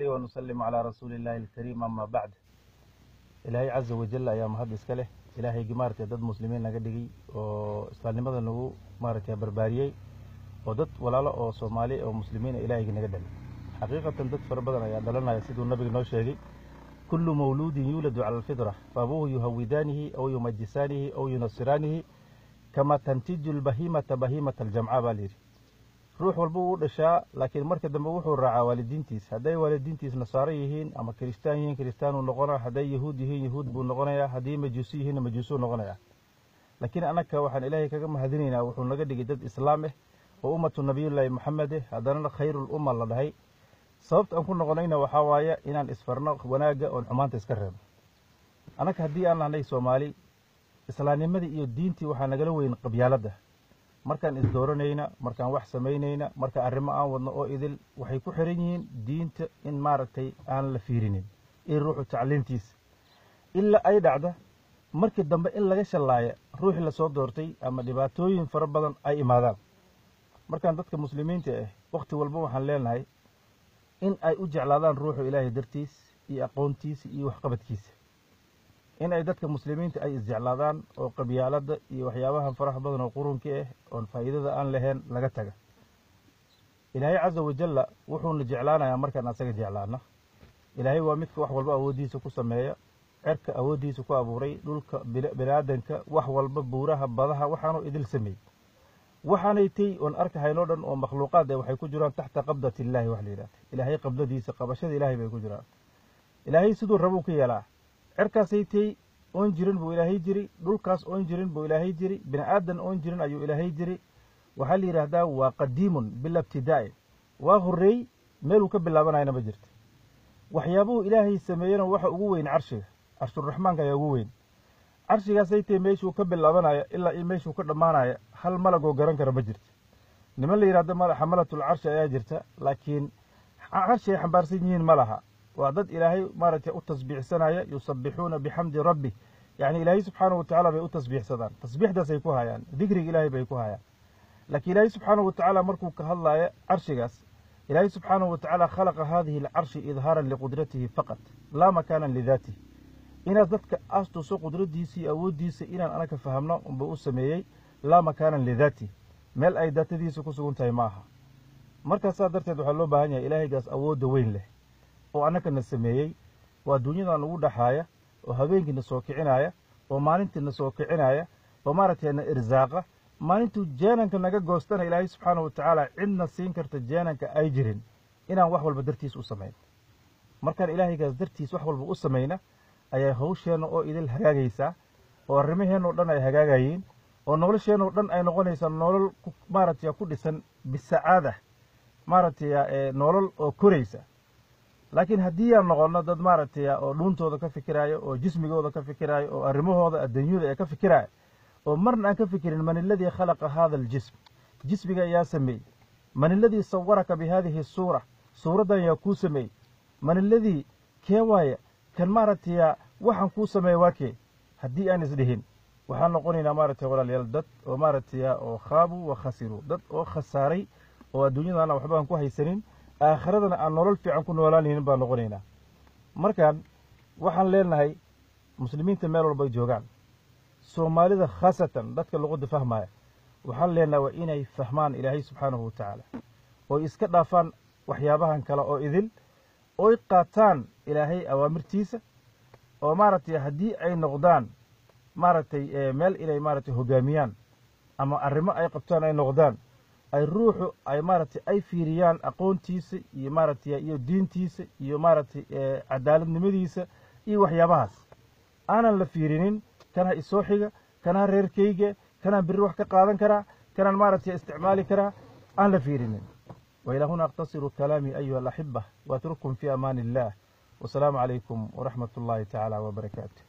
ونسلم على رسول الله الكريم أما بعد. إلهي عز وجل يا مهد إسكاله إلهي جمارة ضد مسلمين نجدي وإسلام ماذا نقول مارة بربارية وضد ولا لا أو صومالي أو مسلمين إلهي نجدل حقيقة ضد فربنا يا دلنا يا سيد النبي نوشيجي كل مولود يولد على الفطرة فأبوه يهودانه أو يمجسانه أو ينصرانه كما تنتج البهيمة بهيمة الجمعاء بالير روح والبو دشا لكن marka dambe wuxuu raacaa waalidiintiis haday waalidiintiis nasaaro yihiin ama kristaan yihiin kristaan uu noqonaa haday yahuud yihiin yahuud buu noqonayaa haday majuusi yihiin majuusi noqonayaa laakiin anaka waxaan ilaahay kaga mahadinaynaa wuxuu naga dhigay dad islaam ah oo ummatu nabiyullaahi maxamed hadana khayrul umma la dhahay sababta aan ku noqonayna waxa waaye inaan isfarno wanaaga oo xumaanta iska reebo anaka hadii aan nahay Soomaali islaamnimada iyo diintii waxa naga weyn qabyaalada markaan is dooranayna markaan wax sameynayna marka arrimo aan wadno oo idil waxay ku xiran yihiin diinta in maaragtay aan la fiirinin in ruuxu tacliintiisa illa ay dhacda markii dambe in laga shalaaya ruuxi la soo doortay ama dhibaatooyin fara badan ay imaadaan markaan dadka muslimiinta ah waqti walba waxaan leenahay in ay u jeclaadaan ruuxu ilaahay dartiis iyo aqoontiisa iyo wax qabadkiisa in ay dadka muslimiinta ay isjeclaadaan oo qabyaalada iyo waxyaabaha faraha badan oo qurunka ah oo faa'iidada aan lahayn laga taga ilaahay azza wa jalla wuxuu jeclaanayaa markaan asaga jeclaana ilaahay waa midka wax walba awoodiisa ku sameeya cirka awoodiisa ku abuuray dhulka bini'aadanka wax walba buuraha badaha waxaanu idil sameeyay waxaanay tay on arkahayno dhan oo makhluuqaad ah waxay ku jiraan taxta qabdati ilaahi wax leeyahay ilaahay qabdadiisa qabashada ilaahay bay ku jiraan ilaahay sidoo rabo ku yeelaa cirkaasaytay oon jirin buu ilaahay jiri dhulkaas oon jirin buu ilaahay jiri bini'aadan oon jirin ayuu ilaahay jiri waxa la yiraahdaa waa qadiimun bil ibtidaa'i waa horeey meel uu ka bilaabanayna ma jirto waxyaabuhu ilaahay sameeyana waxa ugu weyn carshiga arshur rahmaanka ayaa ugu weyn carshigaasaytay meeshuu ka bilaabanayo ilaa in meeshuu ka dhamaanayo hal malag oo garan kara ma jirto niman la yiraahdo xamalatul arsh ayaa jirta laakiin carshiga xambaarsan yihiin malaha وعدد إلهي مارتي التسبيح سنة يسبحون بحمد ربي يعني إلهي سبحانه وتعالى بيقول تسبيح سدان تسبيح ده سيكوها يعني ذكر إلهي بيكوها يعني لكن إلهي سبحانه وتعالى مركو كهلا عرشيغاس إلهي سبحانه وتعالى خلق هذه العرش إظهارا لقدرته فقط لا مكانا لذاته إن ذاتك أستوسو قدرت ديسي أو ديسي إن أنا كفهمنا بقول سميي لا مكانا لذاته مال أي ذات ديسي كسوون تايماها مركز صادرت دوحلو بهانيا إلهي قاس أود وين له oo anaka na sameeyay waa dunyada lagu dhaxaaya oo habeenkii soo kicinaya oo maalintii soo kicinaya oo maartayna irzaaqa maalintu jeenanka naga goostana ilaahay subxaanahu wa ta'ala cidna siin karta jeenanka ay jirin inaan wax walba dartiis u sameeyo markaan ilaahay gaas dartiis wax walba u sameeyna ayay hawsheena oo idil hagaagaysa oo arrimaheena oo dhan ay hagaagayeen oo nolosheena oo dhan ay noqonaysa nolol maartay ku dhisan bisaada maartay nolol oo koraysa laakiin hadii aan noqono dad maartay oo dhuuntooda ka fikiraayo oo jismigooda ka fikiraayo oo arrimahooda adduunyada ay ka fikiraayo oo marna aan ka fikirin man alladhi khalaqa hadha aljism jismiga yaa sameey man alladhi sawwaraka bi hadhihi as-sura suradan yaa ku sameey man alladhi keewaya kan maartay waxaan ku sameey waakee hadii aan isdhihin waxaan noqonaynaa maartay walaal dad oo maartay oo khaabu wa khasiru dad oo khasaaray oo adduunyada waxba aan ku haysanin aakhiradana aan nolol fiican ku noolaanaynin baan noqonaynaa markaan waxaan leenahay muslimiinta meel walba joogaan Soomaalida khaasatan dadka luqada fahmaya waxaan leenahay waa inay fahmaan Ilaahay subxaanahu wa ta'ala oo iska dhaafaan waxyaabahan kale oo idil oo qaataan Ilaahay awaamirtiisa oo maartay hadii ay noqdaan maartay meel inay maartay hogaamiyaan ama arrimo ay qabtaan ay noqdaan ay ruuxu ay maartay ay fiiriyaan aqoontiisa iyo maartay iyo diintiisa iyo maartay cadaaladnimadiisa iyo waxyaabahaas aanan la fiirinin kana isoo xiga kana reerkayga kana bir wax ka qaadan kara kana maartay isticmaali kara aan la fiirinin وإلى هنا أقتصر كلامي أيها الأحبة وأترككم في أمان الله والسلام عليكم ورحمة الله تعالى وبركاته.